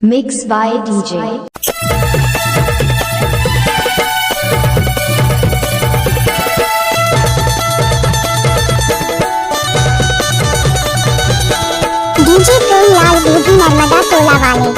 Mixed by DJ. DJ Premlal baby Narmada Tola वाले।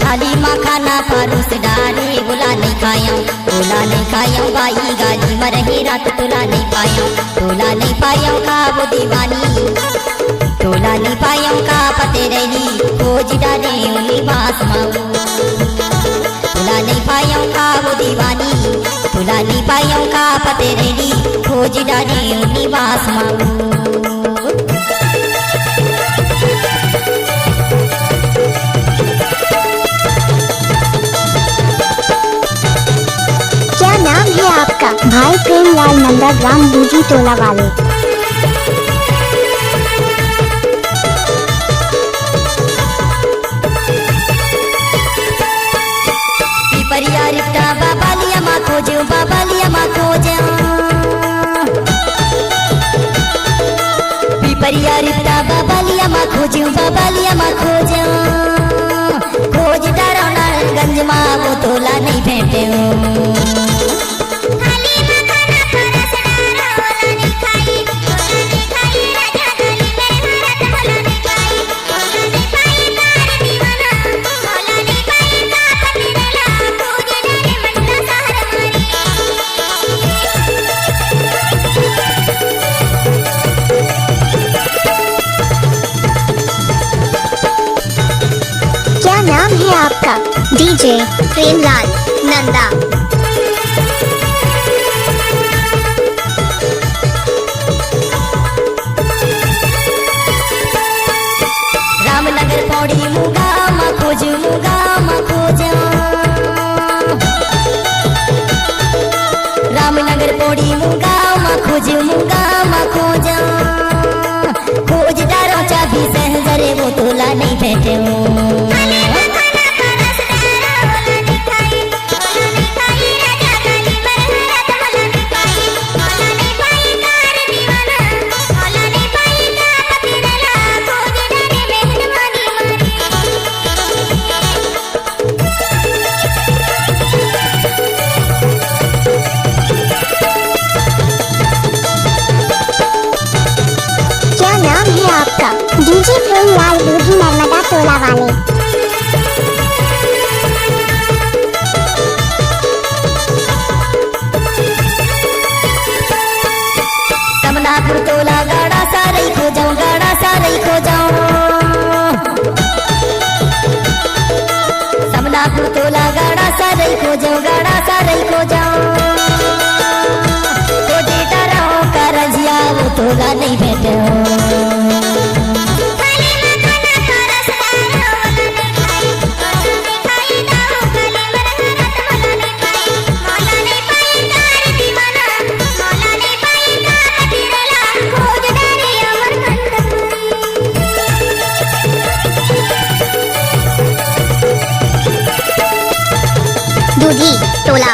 थाली मखाना फारूस डारे बोला नहीं खाया बाई गाली मरहे रात तोला नहीं पाया का वो दीवानी तोला नहीं पाया का पते रही खोज डाले लिबास माऊ तोला नहीं पाया का वो दीवानी तोला नहीं पाया का पते रही खोज डाले लिबास माऊ। क्या नाम है आपका? भाई प्रेमलाल नंदाग्राम दूजी टोला वाले। पिपरिया रिफ्टा बाबा लिया माँ खोजो पिपरिया रिफ्टा बाबा लिया माँ खोजो खोज डारो नारगंज माँ वो तोला नहीं भेटे क्या नाम है आपका? डीजे प्रेमलाल नंदा। रामनगर पौड़ी मुगा माँ खोजो रामनगर पौड़ी मुगा माँ खोजो खोज डारो चाबी सहजरे वो तोला नहीं बैठे क्या नाम है आपका? डीजे प्रेमलाल बेबी नर्मदा टोला वाले। समनापुर तोला गाड़ा सारे खो जाऊं समनापुर तोला गाड़ा सारे खो जाऊं तो जेटा रहो का रजिया वो तोला नहीं बैठे दूधी टोला।